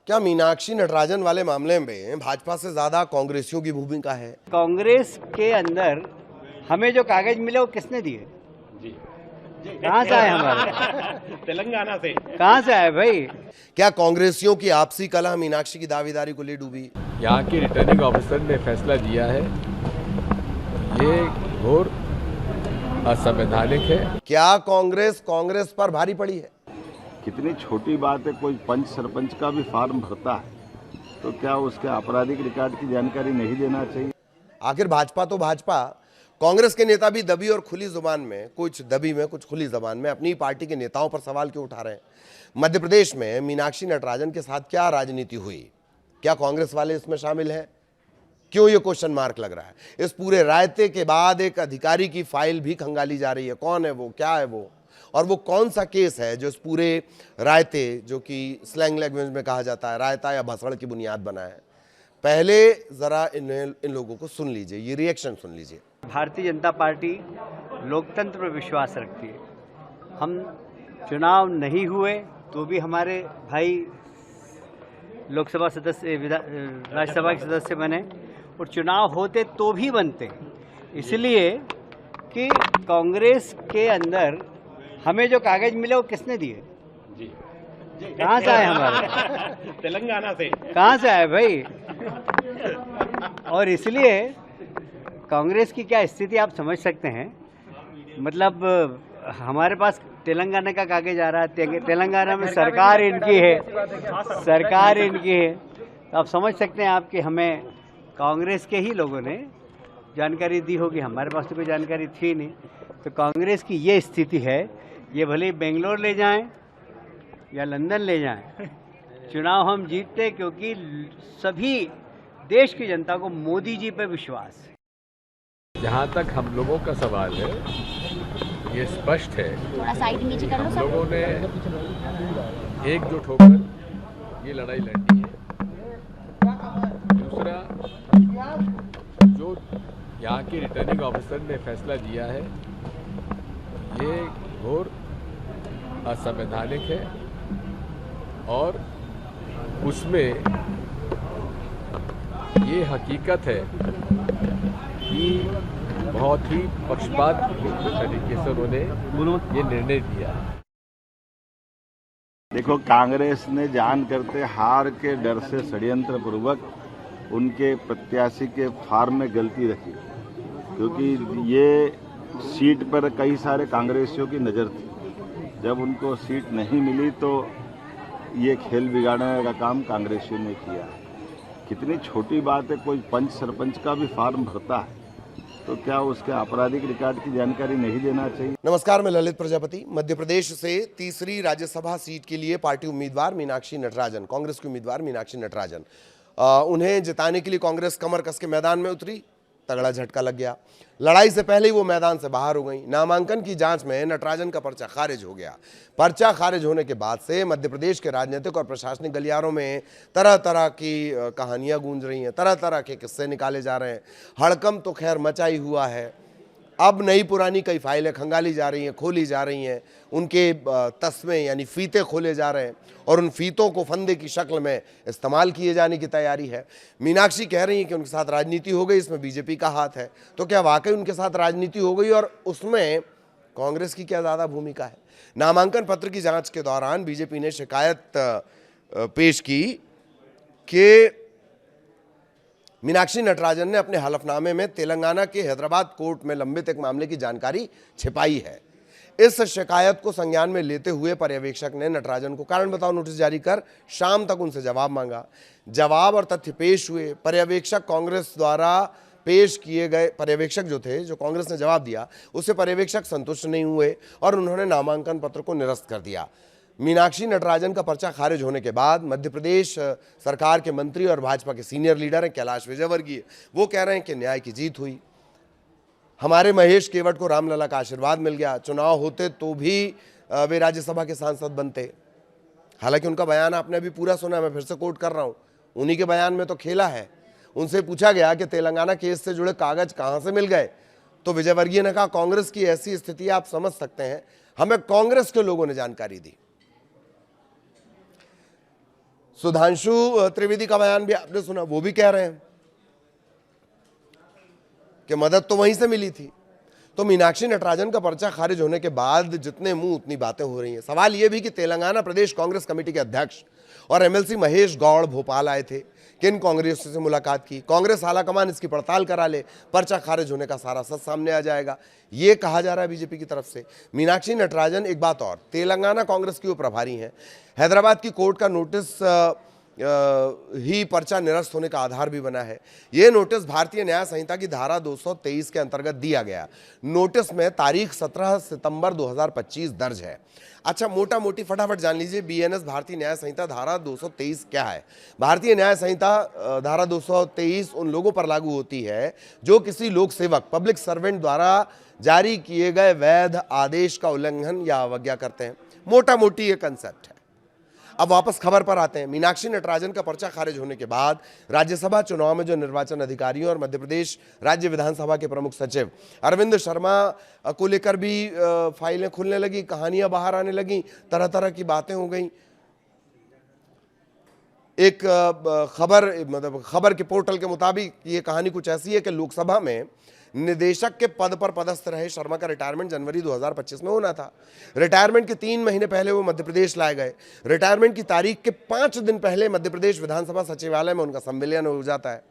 क्या मीनाक्षी नटराजन वाले मामले में भाजपा से ज्यादा कांग्रेसियों की भूमिका है? कांग्रेस के अंदर हमें जो कागज मिले वो किसने दिए? कहाँ से आए हमारे? तेलंगाना से। कहाँ से आए भाई? क्या कांग्रेसियों की आपसी कलह मीनाक्षी की दावेदारी को ले डूबी? यहाँ के रिटर्निंग ऑफिसर ने फैसला दिया है, ये घोर असंवैधानिक है। क्या कांग्रेस पर भारी पड़ी है? कितनी छोटी बात है, कोई पंच सरपंच का भी फॉर्म भरता है तो क्या उसके आपराधिक रिकॉर्ड की जानकारी नहीं देना चाहिए? आखिर भाजपा तो भाजपा, कांग्रेस के नेता भी दबी और खुली जुबान में, कुछ दबी में कुछ खुली जुबान में अपनी पार्टी के नेताओं पर सवाल क्यों उठा रहे हैं? मध्य प्रदेश में मीनाक्षी नटराजन के साथ क्या राजनीति हुई? क्या कांग्रेस वाले इसमें शामिल हैं? क्यों ये क्वेश्चन मार्क लग रहा है? इस पूरे रायते के बाद एक अधिकारी की फाइल भी खंगाली जा रही है। कौन है वो, क्या है वो, और वो कौन सा केस है जो इस पूरे रायते, जो कि स्लैंग लैंग्वेज में कहा जाता है रायता या भसड़ की बुनियाद बना है? पहले जरा इन लोगों को सुन लीजिए, ये रिएक्शन सुन लीजिए। भारतीय जनता पार्टी लोकतंत्र पर विश्वास रखती है। हम चुनाव नहीं हुए तो भी हमारे भाई लोकसभा सदस्य, राज्यसभा के सदस्य बने, और चुनाव होते तो भी बनते, इसलिए कि कांग्रेस के अंदर हमें जो कागज मिले वो किसने दिए? कहाँ से आए हमारे? तेलंगाना से। कहाँ से आए भाई? और इसलिए कांग्रेस की क्या स्थिति आप समझ सकते हैं। मतलब हमारे पास तेलंगाना का कागज आ रहा है, तेलंगाना में सरकार इनकी है, सरकार इनकी है, तो आप समझ सकते हैं आप कि हमें कांग्रेस के ही लोगों ने जानकारी दी होगी, हमारे पास तो कोई जानकारी थी नहीं। तो कांग्रेस की ये स्थिति है, ये भले बेंगलोर ले जाएं या लंदन ले जाएं, चुनाव हम जीतते क्योंकि सभी देश की जनता को मोदी जी पे विश्वास है। जहाँ तक हम लोगों का सवाल है, ये स्पष्ट है, थोड़ा साइड नीचे कर लो हम सर। लोगों ने एकजुट होकर ये लड़ाई लड़नी है। दूसरा, जो यहाँ के रिटर्निंग ऑफिसर ने फैसला दिया है, ये घोर असंवैधानिक है और उसमें ये हकीकत है कि बहुत ही पक्षपात तरीके से उन्होंने ये निर्णय दिया है। देखो, कांग्रेस ने जान करते हार के डर से षड्यंत्र पूर्वक उनके प्रत्याशी के फॉर्म में गलती रखी, क्योंकि ये सीट पर कई सारे कांग्रेसियों की नज़र थी। जब उनको सीट नहीं मिली तो ये खेल बिगाड़ने का काम कांग्रेसियों ने किया। कितनी छोटी बात है, कोई पंच सरपंच का भी फॉर्म भरता है तो क्या उसके आपराधिक रिकॉर्ड की जानकारी नहीं देना चाहिए? नमस्कार, मैं ललित प्रजापति। मध्य प्रदेश से तीसरी राज्यसभा सीट के लिए पार्टी उम्मीदवार मीनाक्षी नटराजन, कांग्रेस की उम्मीदवार मीनाक्षी नटराजन, उन्हें जिताने के लिए कांग्रेस कमर कस के मैदान में उतरी। तगड़ा झटका लग गया। लड़ाई से पहले ही वो मैदान से बाहर हो गई। नामांकन की जांच में नटराजन का पर्चा खारिज हो गया। पर्चा खारिज होने के बाद से मध्य प्रदेश के राजनीतिक और प्रशासनिक गलियारों में तरह तरह की कहानियां गूंज रही हैं, तरह तरह के किस्से निकाले जा रहे हैं। हड़कंप तो खैर मचा ही हुआ है। अब नई पुरानी कई फाइलें खंगाली जा रही हैं, खोली जा रही हैं, उनके तस्मे यानी फीते खोले जा रहे हैं और उन फीतों को फंदे की शक्ल में इस्तेमाल किए जाने की तैयारी है। मीनाक्षी कह रही हैं कि उनके साथ राजनीति हो गई, इसमें बीजेपी का हाथ है। तो क्या वाकई उनके साथ राजनीति हो गई और उसमें कांग्रेस की क्या ज़्यादा भूमिका है? नामांकन पत्र की जाँच के दौरान बीजेपी ने शिकायत पेश की कि मीनाक्षी नटराजन ने अपने हलफनामे में तेलंगाना के हैदराबाद कोर्ट में लंबित एक मामले की जानकारी छिपाई है। इस शिकायत को संज्ञान में लेते हुए पर्यवेक्षक ने नटराजन को कारण बताओ नोटिस जारी कर शाम तक उनसे जवाब मांगा। जवाब और तथ्य पेश हुए। पर्यवेक्षक कांग्रेस द्वारा पेश किए गए पर्यवेक्षक जो थे, जो कांग्रेस ने जवाब दिया, उससे पर्यवेक्षक संतुष्ट नहीं हुए और उन्होंने नामांकन पत्र को निरस्त कर दिया। मीनाक्षी नटराजन का पर्चा खारिज होने के बाद मध्य प्रदेश सरकार के मंत्री और भाजपा के सीनियर लीडर हैं कैलाश विजयवर्गीय, वो कह रहे हैं कि न्याय की जीत हुई। हमारे महेश केवट को रामलला का आशीर्वाद मिल गया। चुनाव होते तो भी वे राज्यसभा के सांसद बनते। हालांकि उनका बयान आपने अभी पूरा सुना, मैं फिर से कोट कर रहा हूं। उन्हीं के बयान में तो खेला है। उनसे पूछा गया कि तेलंगाना केस से जुड़े कागज कहां से मिल गए, तो विजयवर्गीय ने कहा कांग्रेस की ऐसी स्थिति आप समझ सकते हैं, हमें कांग्रेस के लोगों ने जानकारी दी। सुधांशु त्रिवेदी का बयान भी आपने सुना, वो भी कह रहे हैं कि मदद तो वहीं से मिली थी। तो मीनाक्षी नटराजन का पर्चा खारिज होने के बाद जितने मुंह उतनी बातें हो रही हैं। सवाल यह भी कि तेलंगाना प्रदेश कांग्रेस कमेटी के अध्यक्ष और एमएलसी महेश गौड़ भोपाल आए थे, किन कांग्रेस से मुलाकात की, कांग्रेस आलाकमान इसकी पड़ताल करा ले, पर्चा खारिज होने का सारा सच सामने आ जाएगा, ये कहा जा रहा है बीजेपी की तरफ से। मीनाक्षी नटराजन, एक बात और, तेलंगाना कांग्रेस की वो प्रभारी हैं। हैदराबाद की कोर्ट का नोटिस ही पर्चा निरस्त होने का आधार भी बना है। यह नोटिस भारतीय न्याय संहिता की धारा 223 के अंतर्गत दिया गया। नोटिस में तारीख 17 सितंबर 2025 दर्ज है। अच्छा, मोटा मोटी फटाफट जान लीजिए बीएनएस भारतीय न्याय संहिता धारा 223 क्या है। भारतीय न्याय संहिता धारा 223 उन लोगों पर लागू होती है जो किसी लोक सेवक, पब्लिक सर्वेंट द्वारा जारी किए गए वैध आदेश का उल्लंघन या अवज्ञा करते हैं। मोटा मोटी ये कंसेप्ट है। अब वापस खबर पर आते हैं। मीनाक्षी नटराजन का पर्चा खारिज होने के बाद राज्यसभा चुनाव में जो निर्वाचन अधिकारियों और मध्य प्रदेश राज्य विधानसभा के प्रमुख सचिव अरविंद शर्मा को लेकर भी फाइलें खुलने लगी, कहानियां बाहर आने लगी, तरह तरह की बातें हो गई। एक खबर के पोर्टल के मुताबिक ये कहानी कुछ ऐसी है कि लोकसभा में निदेशक के पद पर पदस्थ रहे शर्मा का रिटायरमेंट जनवरी 2025 में होना था। रिटायरमेंट के 3 महीने पहले वो मध्य प्रदेश लाए गए। रिटायरमेंट की तारीख के 5 दिन पहले मध्य प्रदेश विधानसभा सचिवालय में उनका संविलियन हो जाता है।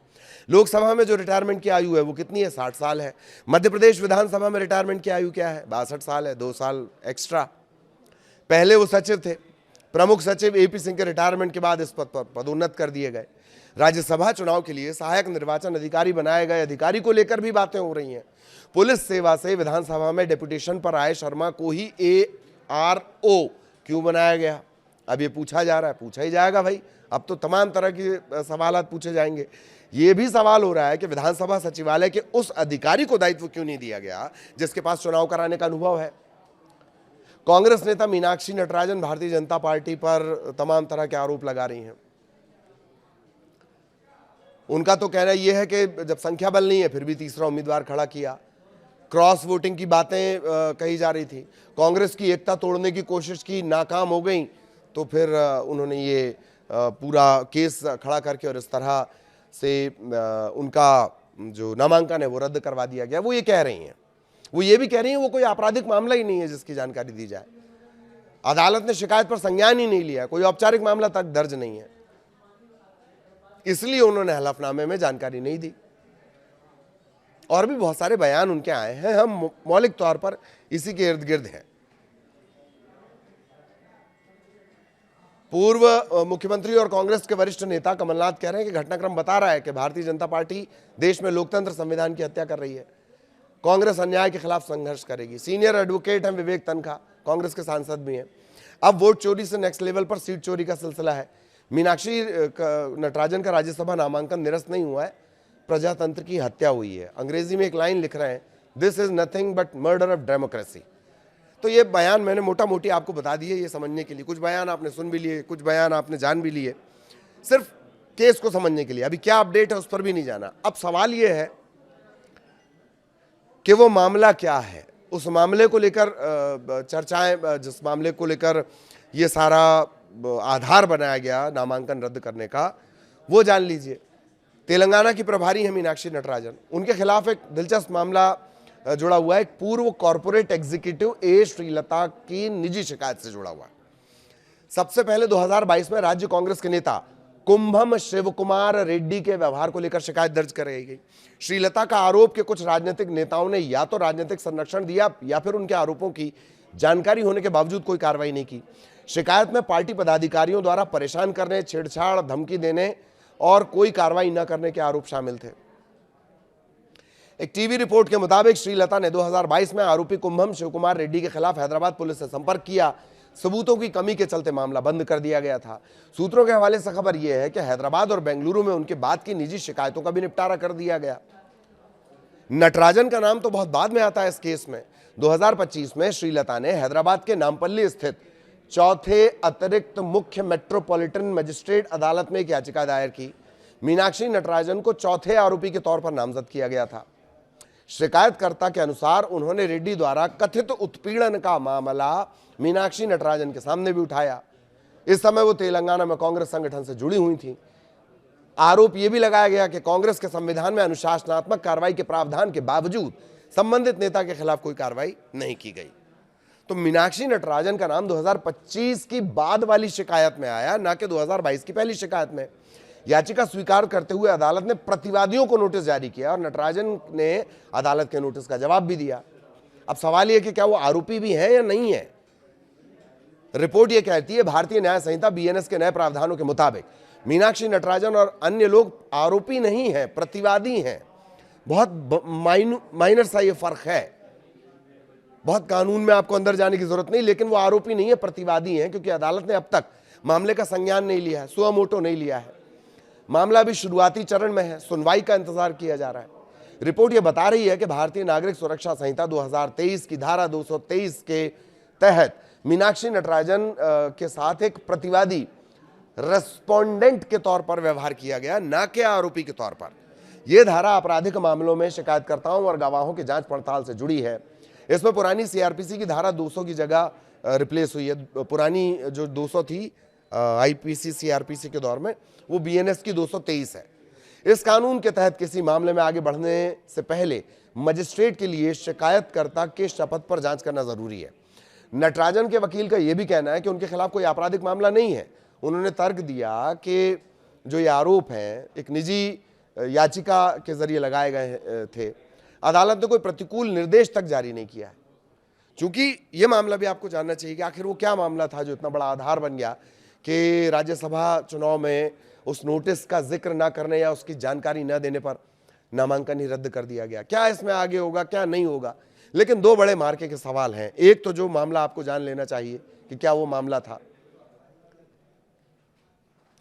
लोकसभा में जो रिटायरमेंट की आयु है वो कितनी है? 60 साल है। मध्य प्रदेश विधानसभा में रिटायरमेंट की आयु क्या है? 62 साल है, 2 साल एक्स्ट्रा। पहले वो सचिव थे। प्रमुख सचिव एपी सिंह के रिटायरमेंट के बाद इस पद पर पदोन्नत कर दिए गए। राज्यसभा चुनाव के लिए सहायक निर्वाचन अधिकारी बनाए गए अधिकारी को लेकर भी बातें हो रही हैं। पुलिस सेवा से विधानसभा में डेपुटेशन पर आए शर्मा को ही ARO क्यों बनाया गया? अब ये पूछा जा रहा है, पूछा ही जाएगा भाई। अब तो तमाम तरह के सवालात पूछे जाएंगे। ये भी सवाल हो रहा है कि विधानसभा सचिवालय के उस अधिकारी को दायित्व क्यों नहीं दिया गया जिसके पास चुनाव कराने का अनुभव है। कांग्रेस नेता मीनाक्षी नटराजन भारतीय जनता पार्टी पर तमाम तरह के आरोप लगा रही हैं। उनका तो कहना यह है कि जब संख्या बल नहीं है फिर भी तीसरा उम्मीदवार खड़ा किया। क्रॉस वोटिंग की बातें कही जा रही थी। कांग्रेस की एकता तोड़ने की कोशिश की, नाकाम हो गई, तो फिर उन्होंने ये पूरा केस खड़ा करके और इस तरह से उनका जो नामांकन है वो रद्द करवा दिया गया। वो ये कह रही हैं, वो ये भी कह रही हैं वो कोई आपराधिक मामला ही नहीं है जिसकी जानकारी दी जाए। अदालत ने शिकायत पर संज्ञान ही नहीं लिया, कोई औपचारिक मामला तक दर्ज नहीं है, इसलिए उन्होंने हलफनामे में जानकारी नहीं दी। और भी बहुत सारे बयान उनके आए हैं, हम मौलिक तौर पर इसी के इर्द गिर्द हैं। पूर्व मुख्यमंत्री और कांग्रेस के वरिष्ठ नेता कमलनाथ कह रहे हैं कि घटनाक्रम बता रहा है कि भारतीय जनता पार्टी देश में लोकतंत्र संविधान की हत्या कर रही है। कांग्रेस अन्याय के खिलाफ संघर्ष करेगी। सीनियर एडवोकेट हैं विवेक तनखा, कांग्रेस के सांसद भी हैं। अब वोट चोरी से नेक्स्ट लेवल पर सीट चोरी का सिलसिला है। मीनाक्षी नटराजन का राज्यसभा नामांकन निरस्त नहीं हुआ है, प्रजातंत्र की हत्या हुई है। अंग्रेजी में एक लाइन लिख रहे हैं, this is nothing but murder of democracy. तो ये बयान मैंने मोटा मोटी आपको बता दिए ये समझने के लिए। कुछ बयान आपने सुन भी लिए, कुछ बयान आपने जान भी लिए, सिर्फ केस को समझने के लिए। अभी क्या अपडेट है उस पर भी नहीं जाना। अब सवाल ये है कि वो मामला क्या है, उस मामले को लेकर चर्चाएं, जिस मामले को लेकर ये सारा आधार बनाया गया नामांकन रद्द करने का, वो जान लीजिए। तेलंगाना की प्रभारी है मीनाक्षी नटराजन, उनके खिलाफ एक दिलचस्प मामला जुड़ा हुआ है। एक पूर्व कॉर्पोरेट एग्जीक्यूटिव श्रीलता की निजी शिकायत से जुड़ा हुआ है। सबसे पहले 2022 में राज्य कांग्रेस के नेता कुंभम शिवकुमार रेड्डी के व्यवहार को लेकर शिकायत दर्ज कराई गई। श्रीलता का आरोप कि कुछ राजनीतिक नेताओं ने या तो राजनीतिक संरक्षण दिया या फिर उनके आरोपों की जानकारी होने के बावजूद कोई कार्रवाई नहीं की। शिकायत में पार्टी पदाधिकारियों द्वारा परेशान करने, छेड़छाड़, धमकी देने और कोई कार्रवाई न करने के आरोप शामिल थे। एक टीवी रिपोर्ट के मुताबिक श्रीलता ने 2022 में आरोपी कुंभम शिवकुमार रेड्डी के खिलाफ हैदराबाद पुलिस से संपर्क किया। सबूतों की कमी के चलते मामला बंद कर दिया गया था। सूत्रों के हवाले से खबर यह है कि हैदराबाद और बेंगलुरु में उनके बाद की निजी शिकायतों का भी निपटारा कर दिया गया। नटराजन का नाम तो बहुत बाद में आता है इस केस में। 2025 में श्रीलता ने हैदराबाद के नामपल्ली स्थित चौथे अतिरिक्त मुख्य मेट्रोपॉलिटन मजिस्ट्रेट अदालत में एक याचिका दायर की। मीनाक्षी नटराजन को चौथे आरोपी के तौर पर नामजद किया गया था। शिकायतकर्ता के अनुसार उन्होंने रेड्डी द्वारा कथित उत्पीड़न का मामला मीनाक्षी नटराजन के सामने भी उठाया। इस समय वो तेलंगाना में कांग्रेस संगठन से जुड़ी हुई थी। आरोप यह भी लगाया गया कि कांग्रेस के संविधान में अनुशासनात्मक कार्रवाई के प्रावधान के बावजूद संबंधित नेता के खिलाफ कोई कार्रवाई नहीं की गई। तो मीनाक्षी नटराजन का नाम 2025 की बाद वाली शिकायत में आया, ना कि 2022 की पहली शिकायत में। याचिका स्वीकार करते हुए अदालत ने प्रतिवादियों को नोटिस जारी किया और नटराजन ने अदालत के नोटिस का जवाब भी दिया। अब सवाल यह कि क्या वो आरोपी भी है या नहीं है। रिपोर्ट यह कहती है भारतीय न्याय संहिता बीएनएस के नए प्रावधानों के मुताबिक मीनाक्षी नटराजन और अन्य लोग आरोपी नहीं हैं, प्रतिवादी हैं। बहुत माइनर सा ये फर्क है, बहुत कानून में आपको अंदर जाने की जरूरत नहीं, लेकिन वो आरोपी नहीं है, प्रतिवादी हैं, क्योंकि अदालत ने अब तक मामले का संज्ञान नहीं लिया है, सुआ मोटो नहीं लिया है। मामला अभी शुरुआती चरण में है, सुनवाई का इंतजार किया जा रहा है। रिपोर्ट यह बता रही है कि भारतीय नागरिक सुरक्षा संहिता 2023 की धारा 223 के तहत मीनाक्षी नटराजन के साथ एक प्रतिवादी रेस्पोंडेंट के तौर पर व्यवहार किया गया, ना कि आरोपी के तौर पर। यह धारा आपराधिक मामलों में शिकायतकर्ताओं और गवाहों की जांच पड़ताल से जुड़ी है। इसमें पुरानी सीआरपीसी की धारा 200 की जगह रिप्लेस हुई है। पुरानी जो 200 थी आईपीसी सीआरपीसी के दौर में, वो बीएनएस की 223 है। इस कानून के तहत किसी मामले में आगे बढ़ने से पहले मजिस्ट्रेट के लिए शिकायतकर्ता के शपथ पर जांच करना जरूरी है। नटराजन के वकील का यह भी कहना है कि उनके खिलाफ कोई आपराधिक मामला नहीं है। उन्होंने तर्क दिया कि जो ये आरोप हैं एक निजी याचिका के जरिए लगाए गए थे, अदालत ने कोई प्रतिकूल निर्देश तक जारी नहीं किया है। चूंकि यह मामला भी आपको जानना चाहिए कि आखिर वो क्या मामला था जो इतना बड़ा आधार बन गया कि राज्यसभा चुनाव में उस नोटिस का जिक्र ना करने या उसकी जानकारी न देने पर नामांकन ही रद्द कर दिया गया। क्या इसमें आगे होगा, क्या नहीं होगा, लेकिन दो बड़े मार्के के सवाल हैं। एक तो जो मामला आपको जान लेना चाहिए कि क्या वो मामला था,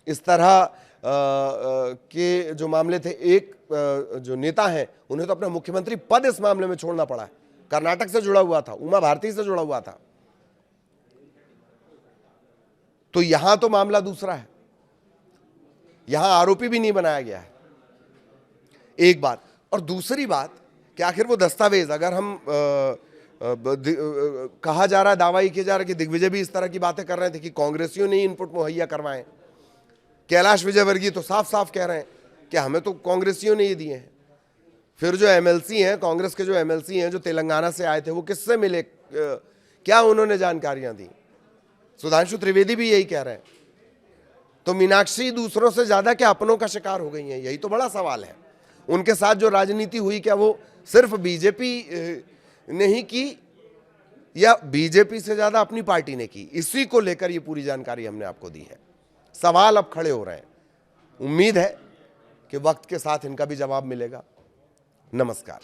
इस तरह के जो मामले थे, एक जो नेता हैं उन्हें तो अपना मुख्यमंत्री पद इस मामले में छोड़ना पड़ा है। कर्नाटक से जुड़ा हुआ था, उमा भारती से जुड़ा हुआ था। तो यहां तो मामला दूसरा है, यहां आरोपी भी नहीं बनाया गया है, एक बात। और दूसरी बात कि आखिर वो दस्तावेज, अगर हम कहा जा रहा है, दावा किया जा रहा है कि दिग्विजय भी इस तरह की बातें कर रहे थे कि कांग्रेसियों ने इनपुट मुहैया करवाए। कैलाश विजयवर्गीय तो साफ साफ कह रहे हैं कि हमें तो कांग्रेसियों ने ये दिए हैं। फिर जो एमएलसी हैं, कांग्रेस के जो एमएलसी हैं जो तेलंगाना से आए थे, वो किससे मिले, क्या उन्होंने जानकारियां दी? सुधांशु त्रिवेदी भी यही कह रहे हैं। तो मीनाक्षी दूसरों से ज्यादा क्या अपनों का शिकार हो गई हैं? यही तो बड़ा सवाल है। उनके साथ जो राजनीति हुई, क्या वो सिर्फ बीजेपी ने ही की या बीजेपी से ज्यादा अपनी पार्टी ने की? इसी को लेकर ये पूरी जानकारी हमने आपको दी है। सवाल अब खड़े हो रहे हैं। उम्मीद है कि वक्त के साथ इनका भी जवाब मिलेगा। नमस्कार।